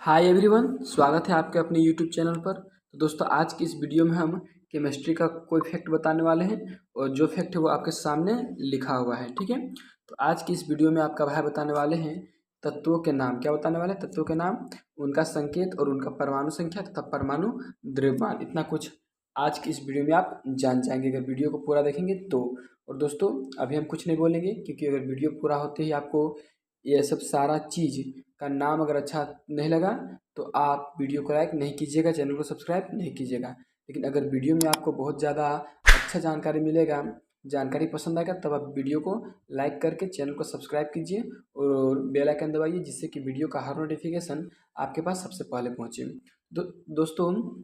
Hi everyone, स्वागत है आपके अपने यूट्यूब चैनल पर। तो दोस्तों, आज की इस वीडियो में हम केमिस्ट्री का कोई फैक्ट बताने वाले हैं और जो फैक्ट है वो आपके सामने लिखा हुआ है। ठीक है, तो आज की इस वीडियो में आपका भाई बताने वाले हैं तत्वों के नाम। क्या बताने वाले हैं? तत्वों के नाम, उनका संकेत और उनका परमाणु संख्या तथा परमाणु द्रव्यमान। इतना कुछ आज की इस वीडियो में आप जान जाएंगे अगर वीडियो को पूरा देखेंगे तो। और दोस्तों, अभी हम कुछ नहीं बोलेंगे क्योंकि अगर वीडियो पूरा होते ही आपको ये सब सारा चीज़ का नाम अगर अच्छा नहीं लगा तो आप वीडियो को लाइक नहीं कीजिएगा, चैनल को सब्सक्राइब नहीं कीजिएगा। लेकिन अगर वीडियो में आपको बहुत ज़्यादा अच्छा जानकारी मिलेगा, जानकारी पसंद आएगा, तब आप वीडियो को लाइक करके चैनल को सब्सक्राइब कीजिए और बेल आइकन दबाइए, जिससे कि वीडियो का हर नोटिफिकेशन आपके पास सबसे पहले पहुँचे। दोस्तों,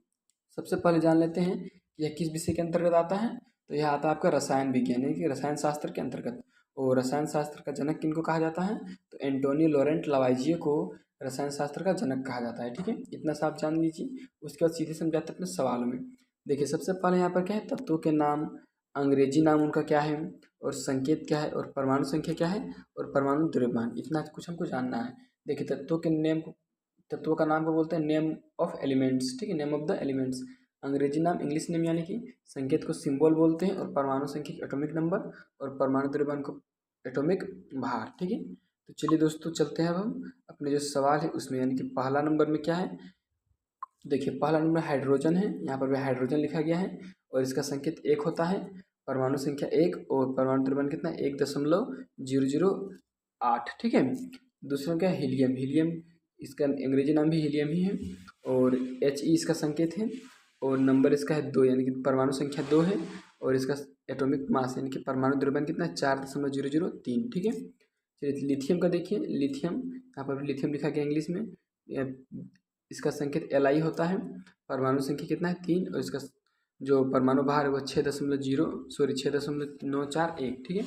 सबसे पहले जान लेते हैं कि यह किस विषय के अंतर्गत आता है। तो यह आता है आपका रसायन विज्ञान यानी कि रसायन शास्त्र के अंतर्गत। और रसायन शास्त्र का जनक किनको कहा जाता है? तो एंटोनियो लॉरेंट लवाइजिए को रसायन शास्त्र का जनक कहा जाता है। ठीक है, इतना सा आप जान लीजिए। उसके बाद सीधे समझाते हैं अपने सवालों में। देखिए, सबसे पहले यहाँ पर क्या है, तत्वों के नाम, अंग्रेजी नाम उनका क्या है, और संकेत क्या है, और परमाणु संख्या क्या है, और परमाणु द्रव्यमान। इतना कुछ हमको जानना है। देखिए, तत्वों का नाम को बोलते हैं नेम ऑफ एलिमेंट्स। ठीक है, नेम ऑफ द एलिमेंट्स। अंग्रेजी नाम, इंग्लिश नेम यानी कि संकेत को सिंबल बोलते हैं, और परमाणु संख्या की एटॉमिक नंबर, और परमाणु द्रव्यमान को एटॉमिक भार। ठीक है, तो चलिए दोस्तों, चलते हैं अब हम अपने जो सवाल है उसमें। यानी कि पहला नंबर में क्या है, देखिए पहला नंबर हाइड्रोजन है। यहाँ पर भी हाइड्रोजन लिखा गया है और इसका संकेत एक होता है, परमाणु संख्या एक, और परमाणु द्रव्यमान कितना है? 1.008। ठीक है, दूसरा क्या है, हीलियम। हीलियम, इसका अंग्रेजी नाम भी हीलियम ही है, और He इसका संकेत है, और नंबर इसका है 2, यानी कि परमाणु संख्या 2 है, और इसका एटॉमिक मास यानी कि परमाणु द्रव्यमान कितना है? 4.003। ठीक है, चलिए लिथियम का देखिए। लिथियम, यहाँ पर लिथियम लिखा गया इंग्लिश में। इसका संकेत Li होता है, परमाणु संख्या कितना है? 3, और इसका जो परमाणु भार है वो 6.941। ठीक है,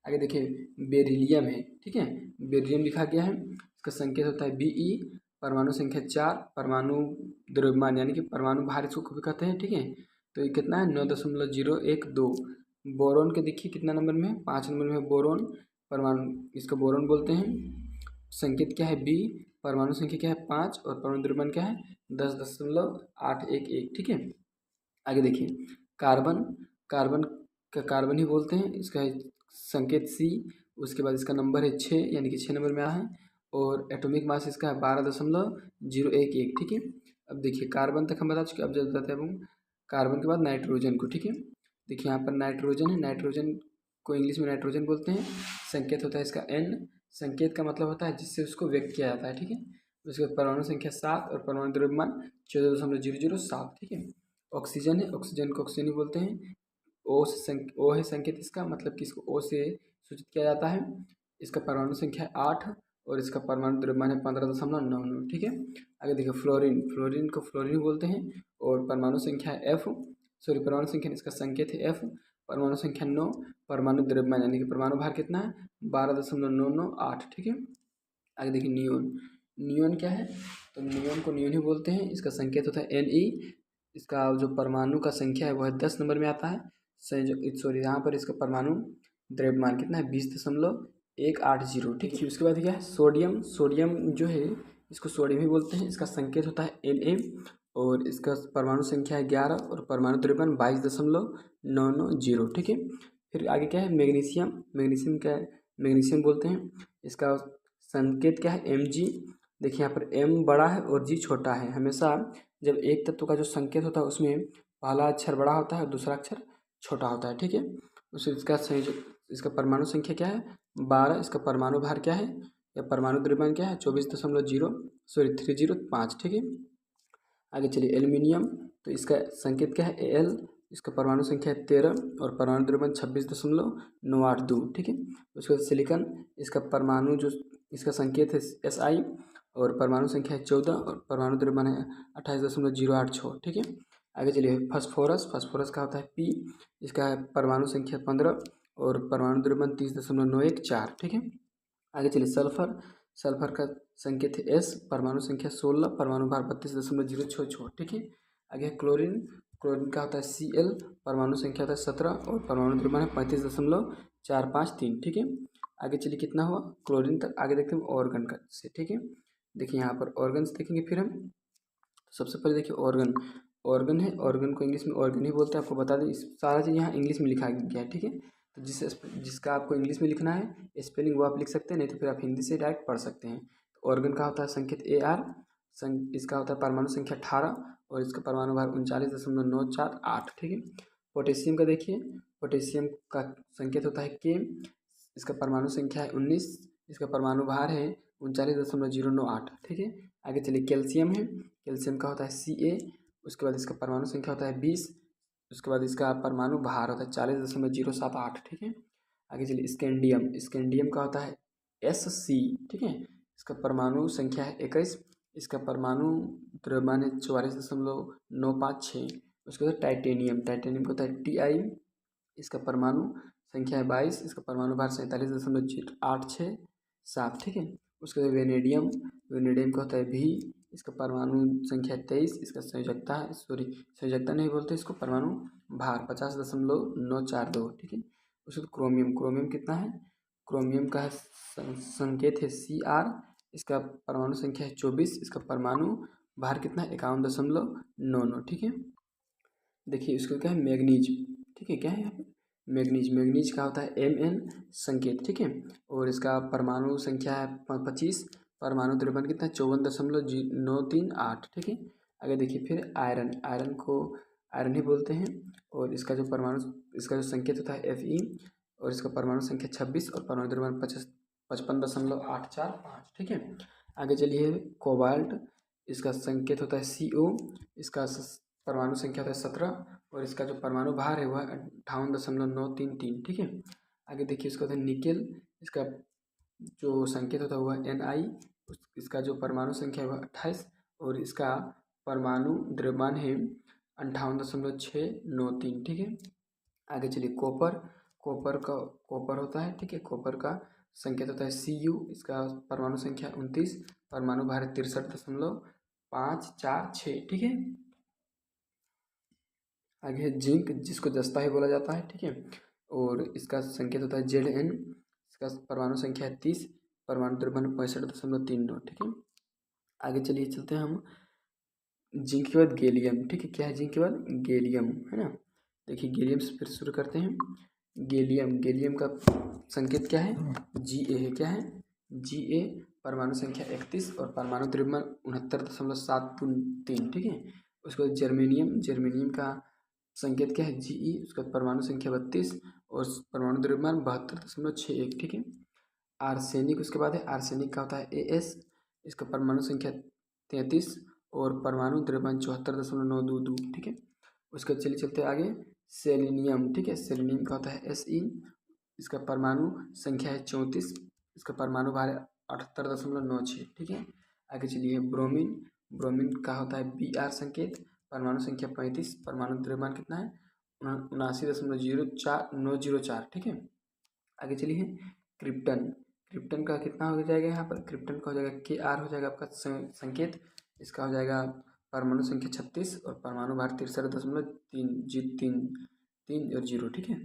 आगे देखिए बेरिलियम है। ठीक है, बेरिलियम लिखा गया है, इसका संकेत होता है Be, परमाणु संख्या 4, परमाणु द्रव्यमान यानी कि परमाणु भार इसको कभी कहते हैं। ठीक है, तो ये कितना है? 9.012। बोरोन के देखिए कितना नंबर में है? 5 नंबर में है बोरोन। परमाणु, इसको बोरोन बोलते हैं। संकेत क्या है? बी, परमाणु संख्या क्या है? 5, और परमाणु द्रव्यमान क्या है? 10.811। ठीक है, आगे देखिए कार्बन। कार्बन का कार्बन ही बोलते हैं, इसका है संकेत सी। उसके बाद इसका नंबर है 6, यानी कि 6 नंबर में आया है, और एटॉमिक मास इसका है 12.011। ठीक है, अब देखिए कार्बन तक हम बता चुके, अब जब बताते हैं हम कार्बन के बाद नाइट्रोजन को। ठीक है, देखिए यहाँ पर नाइट्रोजन है। नाइट्रोजन को इंग्लिश में नाइट्रोजन बोलते हैं। संकेत होता है इसका N। संकेत का मतलब होता है जिससे उसको व्यक्त किया जाता है। ठीक है, उसके बाद परमाणु संख्या 7, और परमाणु द्रव्यमान 14.007। ठीक है, ऑक्सीजन है। ऑक्सीजन को ऑक्सीजन ही बोलते हैं। ओ है संकेत इसका, मतलब कि इसको ओ से सूचित किया जाता है। इसका परमाणु संख्या है 8, और इसका परमाणु द्रव्यमान है 15.99। ठीक है, आगे देखिए फ्लोरीन। फ्लोरीन को फ्लोरीन बोलते हैं, और परमाणु संख्या है F। सॉरी, परमाणु संख्या, इसका संकेत है F, परमाणु संख्या 9, परमाणु द्रव्यमान यानी कि परमाणु भार कितना है? 12.998। ठीक है, आगे देखिए नियोन। नियोन क्या है? तो नियोन को नियोन ही बोलते हैं, इसका संकेत होता है Ne। इसका जो परमाणु का संख्या है वो है 10 नंबर में आता है। सॉरी, यहाँ पर इसका परमाणु द्रव्यमान कितना है? 20.180। ठीक है, उसके बाद क्या है? सोडियम। सोडियम जो है इसको सोडियम ही बोलते हैं, इसका संकेत होता है Na, और इसका परमाणु संख्या है 11, और परमाणु द्रव्यमान 22.990। ठीक है, फिर आगे क्या है? मैग्नीशियम। मैग्नीशियम क्या है? मैग्नीशियम बोलते हैं, इसका संकेत क्या है? Mg। देखिए यहाँ पर M बड़ा है और G छोटा है। हमेशा जब एक तत्व का जो संकेत होता है उसमें पहला अक्षर बड़ा होता है और दूसरा अक्षर छोटा होता है। ठीक है, उसे इसका परमाणु संख्या क्या है? 12। इसका परमाणु भार क्या है, या परमाणु द्रव्यमान क्या है? 24.305। ठीक है, आगे चलिए एल्युमिनियम। तो इसका संकेत क्या है? Al। इसका परमाणु संख्या है 13, और परमाणु द्रव्यमान 26.982। ठीक है, उसके बाद सिलिकॉन। इसका परमाणु जो, इसका संकेत है Si, और परमाणु संख्या है 14, और परमाणु द्रव्यमान है 28.086। ठीक है, आगे चलिए फास्फोरस। फास्फोरस का होता है P। इसका है परमाणु संख्या 15, और परमाणु द्रव्यमान 30.914। ठीक है, आगे चलिए सल्फर। सल्फर का संकेत है S, परमाणु संख्या 16, परमाणु भार 32.066। ठीक है, आगे क्लोरीन। क्लोरीन का होता है Cl, परमाणु संख्या होता है 17, और परमाणु द्रव्यमान है 35.453। ठीक है, आगे चलिए कितना हुआ क्लोरीन तक। आगे देखते हैं ऑर्गन का से। ठीक है, देखिए यहाँ पर ऑर्गन्स देखेंगे फिर हम। तो सबसे पहले देखिए ऑर्गन, ऑर्गन है, ऑर्गन को इंग्लिश में ऑर्गन ही बोलते हैं। आपको बता दें इस सारा चीज़ यहाँ इंग्लिश में लिखा गया है, ठीक है। तो जिसका आपको इंग्लिश में लिखना है स्पेलिंग वो आप लिख सकते हैं, नहीं तो फिर आप हिंदी से डायरेक्ट पढ़ सकते हैं। तो ऑर्गन का होता है संकेत AR, इसका होता है परमाणु संख्या 18 और इसका परमाणु भार 39.948, ठीक है। पोटेशियम का देखिए, पोटेशियम का संकेत होता है K, इसका परमाणु संख्या है 19, इसका परमाणु भार है 39.098, ठीक है। आगे चलिए कैल्शियम है, कैल्शियम का होता है Ca, उसके बाद इसका परमाणु संख्या होता है 20, उसके बाद इसका परमाणु भार होता है 40.078, ठीक है। आगे चलिए स्कैंडियम, स्कैंडियम का होता है Sc, ठीक है। इसका परमाणु संख्या है 21, इसका परमाणु द्रव्यमान है 44.956। उसके बाद टाइटेनियम, टाइटेनियम का होता है Ti, इसका परमाणु संख्या है 22, इसका परमाणु भार 47.867, ठीक है। उसके बाद वेनेडियम, वेनेडियम का होता है V, इसका परमाणु संख्या 23, इसका संयोजकता संयोजकता नहीं बोलते इसको, परमाणु भार 50.942, ठीक है। उसके बाद क्रोमियम, क्रोमियम कितना है, क्रोमियम का संकेत है Cr, इसका परमाणु संख्या है 24, इसका परमाणु भार कितना है 51.99, ठीक है। देखिए इसको क्या है मैग्नीज, ठीक है, क्या है यहाँ पे मैग्नीज, मैग्नीज का होता है Mn संकेत, ठीक है। और इसका परमाणु संख्या है 25, परमाणु द्रव्यमान कितना है 54.938, ठीक है। आगे देखिए फिर आयरन, आयरन को आयरन ही बोलते हैं और इसका जो परमाणु, इसका जो संकेत होता है Fe और इसका परमाणु संख्या 26 और परमाणु द्रव्यमान 55.845, ठीक है। आगे चलिए कोबाल्ट, इसका संकेत होता है Co, इसका परमाणु संख्या होता है 17 और इसका जो परमाणु भार है वह 58.933, ठीक है। आगे देखिए इसका होता है निकेल, इसका जो संकेत होता है वह Ni, इसका जो परमाणु संख्या है वह 28 और इसका परमाणु द्रव्यमान है 58.693, ठीक है। आगे चलिए कॉपर, कॉपर होता है, ठीक है। कॉपर का संकेत होता है Cu, इसका परमाणु संख्या 29, परमाणु भार 63.546, ठीक है। आगे है जिंक, जिसको जस्ता ही बोला जाता है, ठीक है। और इसका संकेत होता है Zn, इसका परमाणु संख्या है 30, परमाणु द्रव्यमान 65.39, ठीक है। आगे चलिए चलते हैं हम जिंक के बाद गैलियम, ठीक है। क्या है जिंक के बाद गैलियम, है ना। देखिए गैलियम से फिर शुरू करते हैं। गैलियम, गैलियम का संकेत क्या है Ga है, क्या है Ga, परमाणु संख्या 31 और परमाणु द्रव्यमान 69.723, ठीक है। उसके बाद जर्मेनियम, जर्मेनियम का संकेत क्या है Ge, उसका परमाणु संख्या 32 और परमाणु द्रव्यमान 72.61, ठीक है। आर्सेनिक उसके बाद है, आर्सेनिक का होता है As, इसका परमाणु संख्या 33 और परमाणु द्रव्यमान 74.922, ठीक है। उसके चलिए चलते आगे सेलेनियम, ठीक है। सेलेनियम का होता है Se, इसका परमाणु संख्या है 34, इसका परमाणु भार है 78.96, ठीक है। आगे चलिए ब्रोमीन, ब्रोमीन का होता है Br संकेत, परमाणु संख्या 35, परमाणु द्रव्यमान कितना है 79.04904, ठीक है। आगे चलिए क्रिप्टन, क्रिप्टन का कितना हो जाएगा यहाँ पर, क्रिप्टन का हो जाएगा Kr, हो जाएगा आपका संकेत, इसका हो जाएगा परमाणु संख्या 36 और परमाणु भार 63.3 और 0, ठीक है।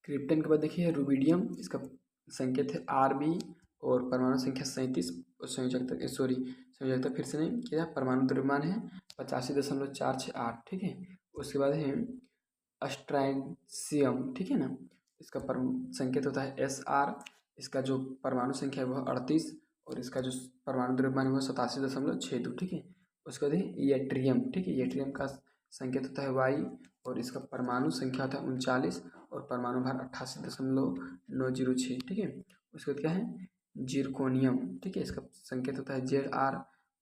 क्रिप्टन के बाद देखिए रुबिडियम, इसका संकेत है Rb और परमाणु संख्या 37 और संयोजकता फिर से नहीं किया, परमाणु द्रव्यमान है 85.468, ठीक है। उसके बाद है अस्ट्राइसियम, ठीक है ना। इसका संकेत होता है Sr, इसका जो परमाणु संख्या है वह 38 और इसका जो परमाणु द्रव्यमान है वह 87.62, ठीक है। उसके बाद है येट्रियम, ठीक है। येट्रियम का संकेत होता है Y और इसका परमाणु संख्या होता है 39 और परमाणु भार 88.906, ठीक है। उसके बाद क्या है जिरकोनियम, ठीक है। इसका संकेत होता है Zr,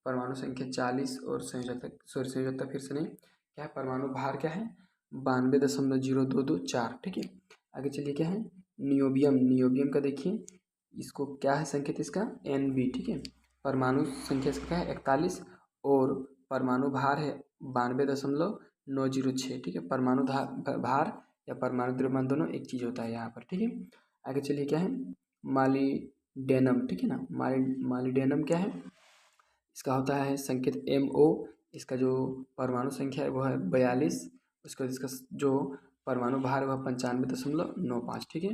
परमाणु संख्या 40 और संयोजकता फिर से नहीं क्या है, परमाणु भार क्या है 92.0224, ठीक है। आगे चलिए क्या है नियोबियम, नियोबियम का देखिए इसको क्या है संकेत इसका Nb, ठीक है। परमाणु संख्या इसका क्या है 41 और परमाणु भार है 92.906, ठीक है। परमाणु भार या परमाणु द्रव्यमान दोनों एक चीज़ होता है यहाँ पर, ठीक है। आगे चलिए क्या है मालिडेनम, ठीक है ना। मालिडेनम क्या है, इसका होता है संकेत Mo, इसका जो परमाणु संख्या है वह है 42, उसके बाद इसका जो परमाणु भार है वह 95.95, ठीक है।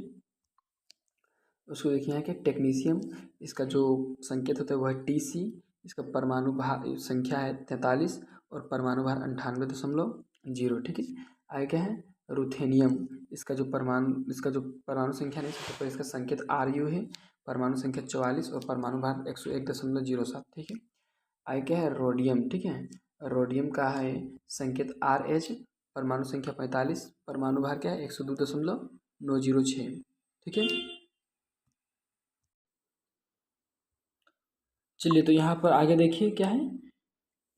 उसको देखिए यहाँ के टेक्नीशियम, इसका जो संकेत होता है वह है Tc, इसका परमाणु भार संख्या है 43 और परमाणु भार 98.0। ठीक है। आगे क्या है, रुथेनियम, इसका जो परमाणु संख्या नहीं, सबसे पहले इसका संकेत Ru है, परमाणु संख्या 44 और परमाणु भार 101.07। ठीक है। आगे क्या है, रोडियम। ठीक है, रोडियम का है संकेत Rh, परमाणु संख्या 45, परमाणु भार क्या है 102.906। ठीक है। चलिए तो यहाँ पर आगे देखिए क्या है,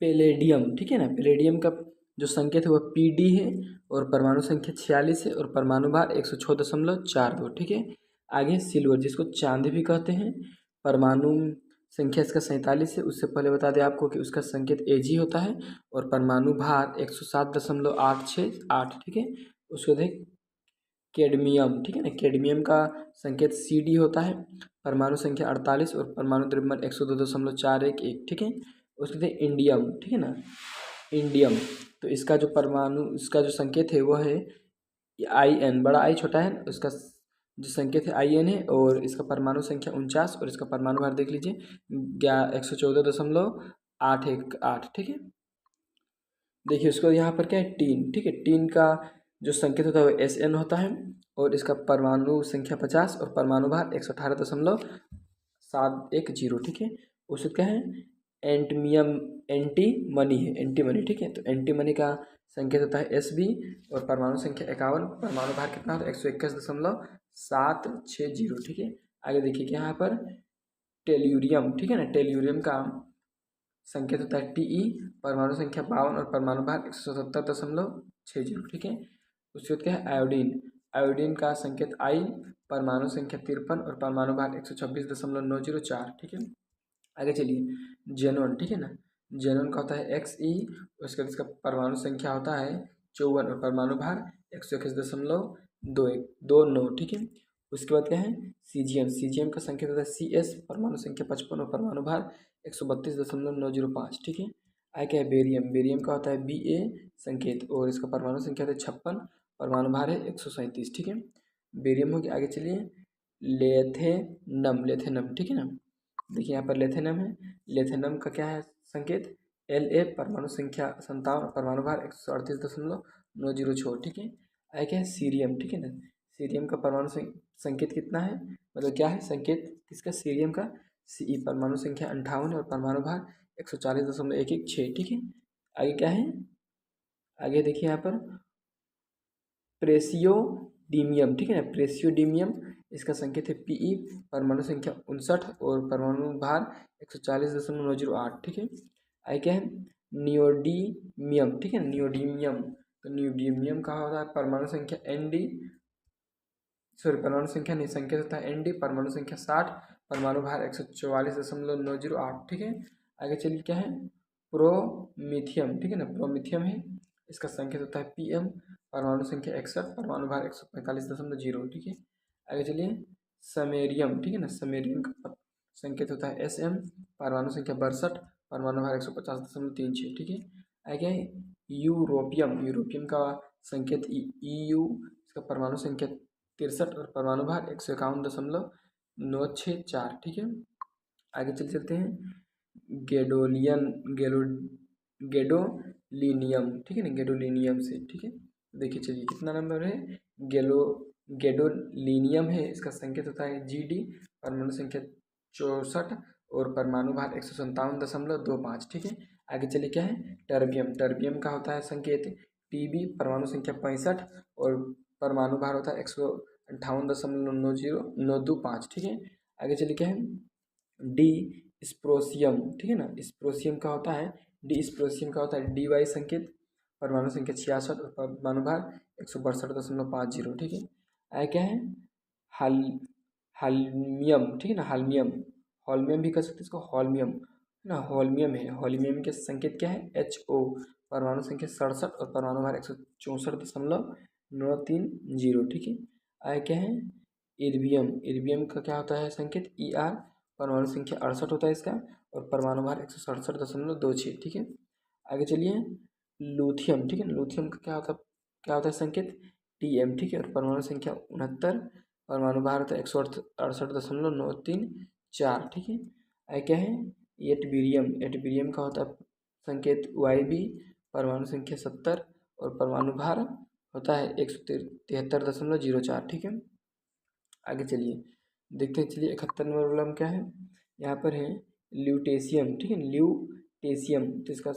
पैलेडियम। ठीक है ना, पैलेडियम का जो संकेत है वह Pd है और परमाणु संख्या 46 है और परमाणु भार 106.42। ठीक है। आगे सिल्वर, जिसको चांदी भी कहते हैं, परमाणु संख्या इसका 47 है। उससे पहले बता दें आपको कि उसका संकेत Ag होता है और परमाणु भार 107.868। ठीक है। उसको देख कैडमियम। ठीक है ना, कैडमियम का संकेत Cd होता है, परमाणु संख्या 48 और परमाणु द्रव्यमान 102.411। ठीक है। उसके बाद इंडियम। ठीक है ना, इंडियम, तो इसका जो संकेत है वह है In, बड़ा आई छोटा है, उसका जो संकेत है In है और इसका परमाणु संख्या 49 और इसका परमाणु भार देख लीजिए 114.818। ठीक है। देखिए उसको यहाँ पर क्या है, टीन। ठीक है, टीन का जो संकेत होता है वो Sn होता है और इसका परमाणु संख्या 50 और परमाणु भार 118.710। ठीक है। उसके क्या है, एंटमियम, एंटीमनी है, एंटीमनी। ठीक है, तो एंटीमनी का संकेत होता है Sb और परमाणु संख्या 51, परमाणु भार कितना होता है 121.760। ठीक है। आगे देखिए कि यहाँ पर टेल्यूरियम। ठीक है ना, टेल्यूरियम का संकेत होता है Te, परमाणु संख्या 52 और परमाणु भार 177.60। ठीक है। उसके बाद क्या है, आयोडीन। आयोडीन का संकेत I, परमाणु संख्या 53 और परमाणु भार 126.904। ठीक है। आगे चलिए जेनॉन। ठीक है ना, जेनॉन का होता है Xe, उसके बाद इसका परमाणु संख्या होता है 54 और परमाणु भार 121.29। ठीक है। उसके बाद क्या है, सीजियम। सीजियम का संकेत होता है Cs, परमाणु संख्या 55 और परमाणु भार 132.905। ठीक है। आगे क्या है, बेरियम। बेरियम का होता है Ba संकेत और इसका परमाणु संख्या होता है 56, परमाणु भार है 137। ठीक है, बेरियम हो गया। आगे चलिए लेथेनम। लेथेनम, ठीक है ना, देखिए यहाँ पर लेथेनम है। लेथेनम का क्या है संकेत, La, परमाणु संख्या 57, परमाणु भार 138.906। ठीक है। आगे क्या है, सीरियम। ठीक है ना, सीरियम का परमाणु संकेत कितना है, मतलब क्या है संकेत किसका, सीरियम का Ce, परमाणु संख्या 58 और परमाणु भार 140.116। ठीक है। आगे क्या है, आगे देखिए यहाँ पर प्रेसियोडीमियम। ठीक है ना, प्रेसियोडीमियम, इसका संकेत है Pe, परमाणु संख्या 59 और परमाणु भार 140.908। ठीक है। आगे क्या है, नियोडीमियम। ठीक है, नियोडीमियम, तो नियोडीमियम का होता है परमाणु संख्या Nd, परमाणु संख्या नहीं, संकेत होता है Nd, परमाणु संख्या 60, परमाणु भार 144.908। ठीक है। आगे चलिए क्या है, प्रोमिथियम। ठीक है ना, प्रोमिथियम है, इसका संकेत होता है Pm, परमाणु संख्या 61, परमाणु भार 145.0। ठीक है। आगे चलिए समेरियम। ठीक है ना, समेरियम का संकेत होता है Sm, परमाणु संख्या 62, परमाणु भार 150.36। ठीक है। आगे यूरोपियम। यूरोपियम का संकेत Eu, इसका परमाणु संख्या 63 और परमाणु भार 151.964। ठीक है। आगे चलते हैं गेडोलियन, गेडोलिनियम। ठीक है ना, गेडोलिनियम से। ठीक है, देखिए चलिए कितना नंबर है, गेडोलिनियम है, इसका संकेत होता है Gd, परमाणु संख्या 64 और परमाणु भार 157.25। ठीक है। आगे चलिए क्या है, टर्बियम। टर्बियम का होता है संकेत Tb, परमाणु संख्या 65 और परमाणु भार होता है 158.90925। ठीक है। आगे चलिए क्या है, डी स्प्रोसियम। ठीक है ना, स्प्रोसियम का होता है स्प्रोसियम का होता है Dy संकेत, परमाणु संख्या 66 और परमाणु भार 162.50। ठीक है। आगे क्या है, हाल हालमियम। ठीक है ना, हालमियम, हॉलमियम भी कर सकते हैं इसको, हॉलमियम ना, हॉलमियम है। हॉलमियम के संकेत क्या है, Ho, परमाणु संख्या 67 और परमाणु भार 164.930। ठीक है। आगे क्या है, इर्बियम। इर्बियम का क्या होता है संकेत Er, परमाणु संख्या 68 होता है इसका और परमाणु भार 167.26। ठीक है। आगे चलिए लूथियम। ठीक है ना, लूथियम का क्या होता है संकेत Tm। ठीक है, और परमाणु संख्या 69, परमाणु भार होता है 168.934, ठीक है। आगे क्या है, एटबीरियम। एटबीरियम का होता है संकेत YB, परमाणु संख्या 70 और परमाणु भार होता है 173.04, ठीक है। आगे चलिए देखते हैं। चलिए 71 नंबर प्रॉब्लम क्या है, यहाँ पर है ल्यूटेशियम, ठीक है। ल्यूटेशियम तो इसका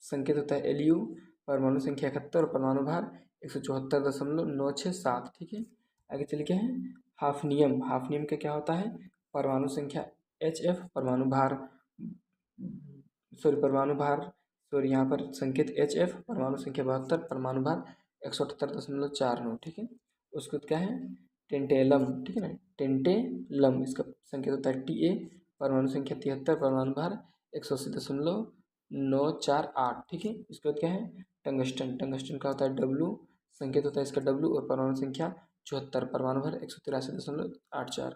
संकेत होता है Lu, परमाणु संख्या 71 और परमाणु भार 174.967, ठीक है। आगे चलिए क्या है, हाफनियम। हाफनियम का क्या होता है, परमाणु संख्या HF, परमाणु भार यहाँ पर संकेत HF, परमाणु संख्या 72, परमाणु भार 178.49, ठीक है। उसके बाद क्या है, टेंटेलम, ठीक है ना। टेंटेलम इसका संकेत होता है Ta, परमाणु संख्या 73, परमाणु भार 180.948, ठीक है। इसके बाद क्या है, टंगस्टन। टंगस्टन का होता है W, संकेत होता है इसका W और परमाणु संख्या 74, परमाणु भार 183.84।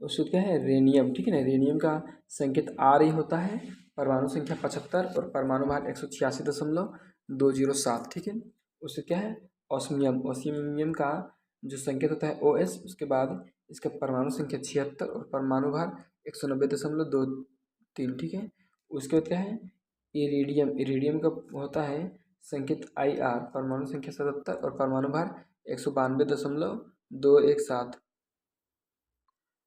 उसके बाद क्या है, रेनियम, ठीक है ना। रेनियम का संकेत Re होता है, परमाणु संख्या 75 और परमाणु भार 186.207, ठीक है। उससे क्या है, ऑस्मियम। ऑस्मियम का जो संकेत होता है OS, उसके बाद इसका परमाणु संख्या 76 और परमाणु भार 190.23, ठीक है। उसके बाद क्या है, इरिडियम। इरिडियम का होता है संकेत IR, परमाणु संख्या 77 और परमाणु भार 192.217।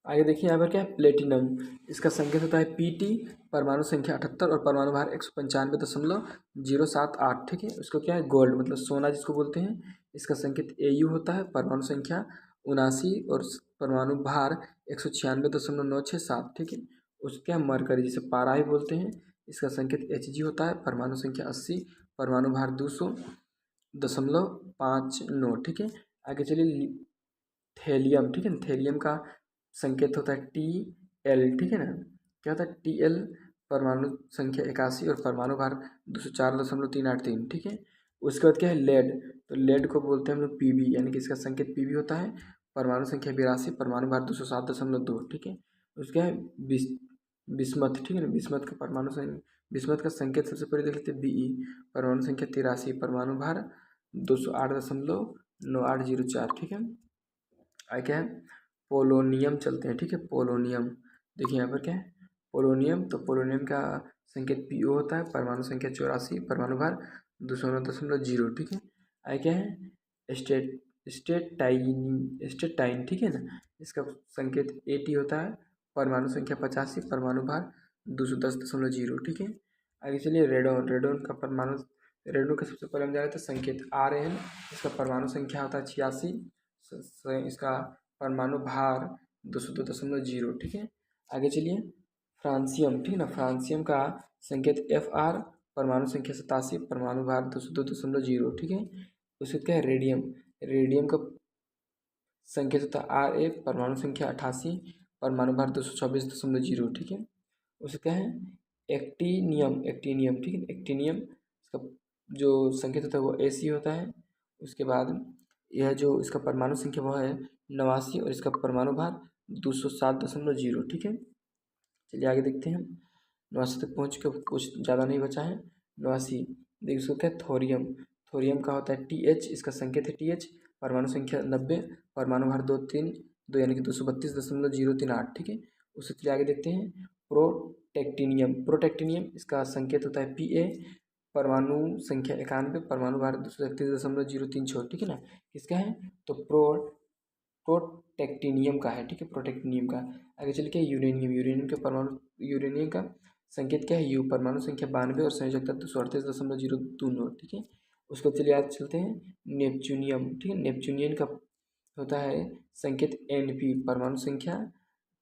आगे देखिए यहाँ पर क्या है, प्लेटिनम। इसका संकेत होता है PT, परमाणु संख्या 78 और परमाणु भार 195.078, ठीक है। उसको क्या है, गोल्ड मतलब सोना जिसको बोलते हैं, इसका संकेत AU होता है, परमाणु संख्या 79 और परमाणु भार 196.967, ठीक है। उसको क्या है, मरकरी जिसे पारा ही बोलते हैं, इसका संकेत Hg होता है, परमाणु संख्या 80, परमाणु भार 200.59, ठीक है। आगे चलिए थेलियम, ठीक है। थेलियम का संकेत होता है TL, ठीक है ना। क्या होता है TL, परमाणु संख्या 81 और परमाणु भार 204.383, ठीक है। उसके बाद क्या है, लेड। तो लेड को बोलते हैं हम लोग PB, यानी कि इसका संकेत PB होता है, परमाणु संख्या 82, परमाणु भार 207.2, ठीक है। उसका है बिस्मथ, ठीक है ना। बिस्मथ का संकेत सबसे पहले देख लेते हैं BE, परमाणु संख्या 83, परमाणु भार 208.9804, ठीक है। आगे क्या है, पोलोनियम चलते हैं, ठीक है। पोलोनियम देखिए यहाँ पर क्या है, पोलोनियम। तो पोलोनियम का संकेत PO होता है, परमाणु संख्या 84, परमाणु भार 209.0, ठीक है। आगे क्या है, स्टेटाइन, ठीक है ना। इसका संकेत AT होता है, परमाणु संख्या 85, परमाणु भार 210.0, ठीक है। आगे चलिए रेडोन। रेडोन का सबसे पहले हम जा रहे थे संकेत RN, इसका परमाणु संख्या होता है 86, इसका परमाणु भार 202.0, ठीक है। आगे चलिए फ्रांसियम, ठीक है ना। फ्रांसियम का संकेत FR, परमाणु संख्या 87, परमाणु भार 202.0, ठीक है। उसके क्या है, रेडियम। रेडियम का संकेत होता है RA, परमाणु संख्या 88, परमाणु भार 226.0, ठीक है। उसके क्या है, एक्टिनियम। एक्टिनियम, ठीक है। एक्टिनियम इसका जो संकेत होता है वो AC होता है। उसके बाद यह जो इसका परमाणु संख्या वो है 89 और इसका परमाणु भार 207.0, ठीक है। चलिए आगे देखते हैं। 89 तक पहुँच के कुछ ज़्यादा नहीं बचा है। 89 देखिए उसको क्या है, थोरियम। थोरियम का होता है TH, इसका संकेत है TH, परमाणु संख्या 90, परमाणु भार 2 यानी कि 232.038, ठीक है। उससे चलिए आगे देखते हैं प्रोटेक्टिनियम। प्रोटेक्टिनियम इसका संकेत होता है PA, परमाणु संख्या 91, परमाणु भार 231.036, ठीक है ना। किसका है, तो प्रोटेक्टिनियम का है, ठीक है। प्रोटेक्टिनियम का आगे चल के यूरेनियम। यूरेनियम का संकेत क्या है, U, परमाणु संख्या 92 और संयोजकता 238.029, ठीक है। उसको चलिए आज चलते हैं नेपच्यूनियम, ठीक है। नेपच्यूनियम का होता है संकेत NP, परमाणु संख्या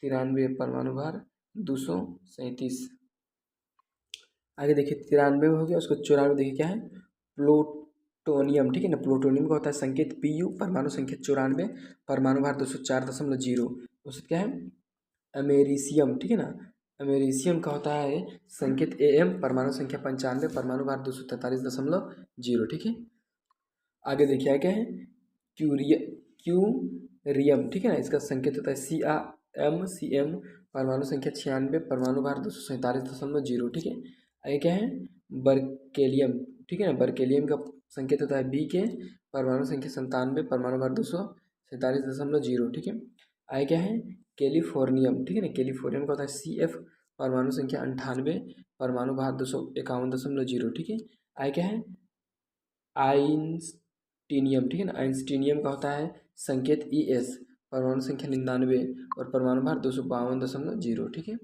93, परमाणु भार 237। आगे देखिए 93 हो गया। उसको 94 देखिए क्या है, प्लूटोनियम, ठीक है ना। प्लूटोनियम का होता है संकेत PU, परमाणु संख्या 94, परमाणु भार 204.0। उससे क्या है, अमेरिशियम, ठीक है ना। अमेरिशियम का होता है संकेत AM, परमाणु संख्या 95, परमाणु भार 243.0, ठीक है। आगे देखिए क्या है, क्यूरियम, ठीक है ना। इसका संकेत होता है CM, परमाणु संख्या 96, परमाणु भार 247.0, ठीक है। आगे क्या है, बर्केलियम, ठीक है ना। बर्केलियम का संकेत होता है BK, परमाणु संख्या 97, परमाणु भार 47.0, ठीक है। आगे क्या है, कैलिफोर्नियम, ठीक है ना। कैलिफोर्नियम का होता है CF, परमाणु संख्या 98, परमाणु भार 251.0, ठीक है। आगे क्या है, आइंस्टीनियम, ठीक है ना। आइंस्टीनियम का होता है संकेत ES, परमाणु संख्या 99 और परमाणु भार 252.0, ठीक है।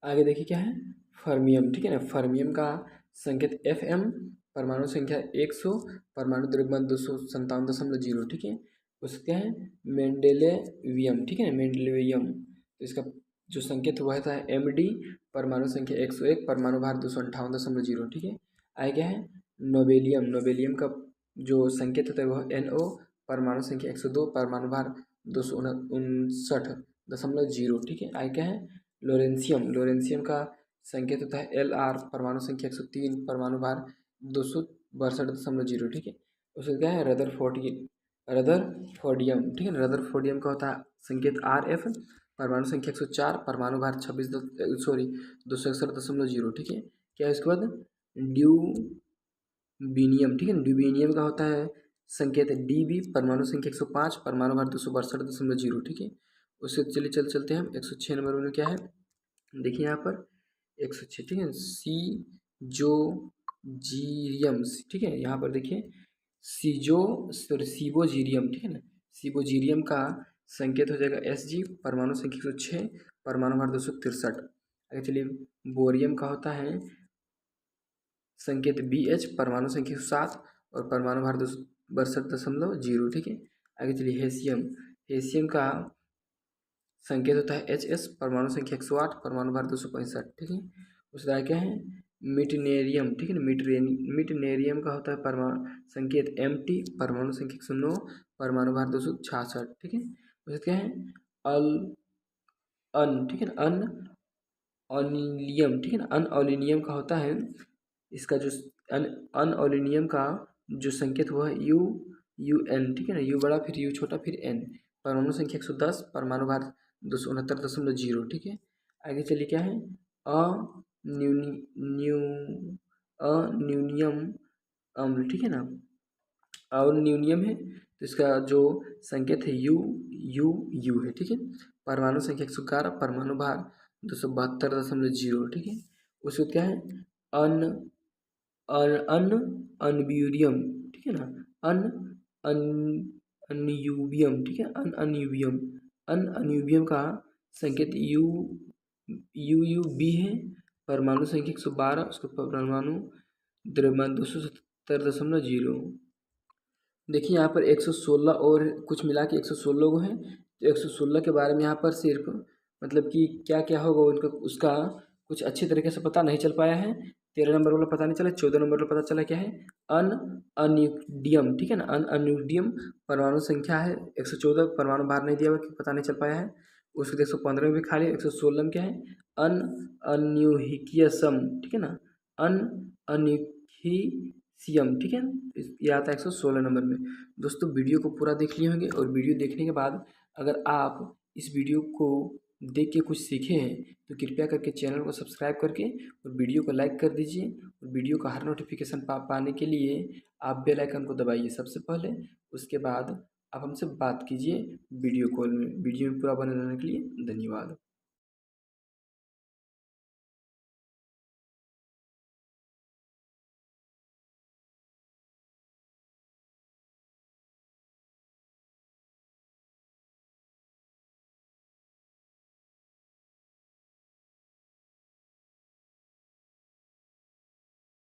आगे देखिए क्या है, फर्मियम, ठीक है ना। फर्मियम का संकेत FM, परमाणु संख्या 100, परमाणु द्रव्यमान 257.0, ठीक है। उसका क्या है, मेंडेलेवियम, ठीक है ना। मेंडेलेवियम, तो इसका जो संकेत हुआ था MD, परमाणु संख्या 101, परमाणु भार 258.0, ठीक है। आगे क्या है, नोबेलियम। नोबेलियम का जो संकेत होता है वह NO, परमाणु संख्या 102, परमाणु भार 259.0, ठीक है। आगे क्या है, लोरेंशियम। लोरेंशियम का संकेत होता है LR, परमाणु संख्या 103, परमाणु भार 262.0, ठीक है। उसका क्या है, रदरफोर्डियम, ठीक है ना। रदरफोर्डियम का होता है संकेत RF, परमाणु संख्या 104, परमाणु भार 261.0, ठीक है। क्या है उसके बाद, ड्यूबिनियम, ठीक है। ड्यूबिनियम का होता है संकेत DB, परमाणु संख्या 105, परमाणु भार 262.0, ठीक है। उससे चलिए चलते हैं हम 106 नंबर में क्या है, देखिए यहाँ पर 106, ठीक है। सीजोजीरियम, ठीक है। यहाँ पर देखिए सीबोजीरियम, ठीक है ना। सीबोजीरियम का संकेत हो जाएगा SG, परमाणु संख्या 106, परमाणु भार 263। आगे चलिए, बोरियम का होता है संकेत BH, परमाणु संख्या 7 और परमाणु भार 262.0, ठीक है। आगे चलिए, हेसियम। हेसियम का संकेत होता है HS, परमाणु संख्या 108, परमाणु भार 265, ठीक है। उसके बाद क्या है, मिटनेरियम, ठीक है ना। मिटनेरियम का होता है परमाणु संकेत MT, परमाणु संख्या 109, परमाणु भार 266, ठीक है। उसके क्या है, ठीक है ना, अनओलिनियम, ठीक है ना। अनओलिनियम का होता है, इसका जो अनओलिनियम का जो संकेत हुआ है UN, ठीक है ना। U बड़ा, फिर U छोटा, फिर N, परमाणु संख्या 110, परमाणु भार 269.0, ठीक है। आगे चलिए क्या है, अन्यूनियम अम्ल, ठीक है ना। अन्यूनियम है तो इसका जो संकेत है U है, ठीक है। परमाणु संख्या 111, परमाणु भार 272.0, ठीक है। उसको क्या है, अन अन अनब्यूरियम, ठीक है ना। अन अन अनयूबियम, ठीक है। अनयूबियम का संकेत UUB है, परमाणु संख्या 112, उसका परमाणु द्रव्यमान 270.0। देखिए यहाँ पर 116 और कुछ मिला के 116 को हैं, तो 116 के बारे में यहाँ पर सिर्फ मतलब कि क्या क्या होगा उनका, उसका कुछ अच्छी तरीके से पता नहीं चल पाया है। 13 नंबर वाला पता नहीं चला, 14 नंबर वाला पता चला क्या है, अनअन्यूडियम, ठीक है ना। अनअन्यूडियम परमाणु संख्या है 114, परमाणु भार नहीं दिया हुआ कि पता नहीं चल पाया है। उसके 115 में भी खाली, 116 में क्या है, अनअन्यूहिकियसम, ठीक है ना। अनअन्यूहिसियम, ठीक है। ये आता है 116 नंबर में। दोस्तों वीडियो को पूरा देख लिए होंगे, और वीडियो देखने के बाद अगर आप इस वीडियो को देख के कुछ सीखे हैं तो कृपया करके चैनल को सब्सक्राइब करके और वीडियो को लाइक कर दीजिए। और वीडियो का हर नोटिफिकेशन पाने के लिए आप बेल आइकन को दबाइए सबसे पहले। उसके बाद आप हमसे बात कीजिए वीडियो कॉल में। वीडियो में पूरा बने रहने के लिए धन्यवाद।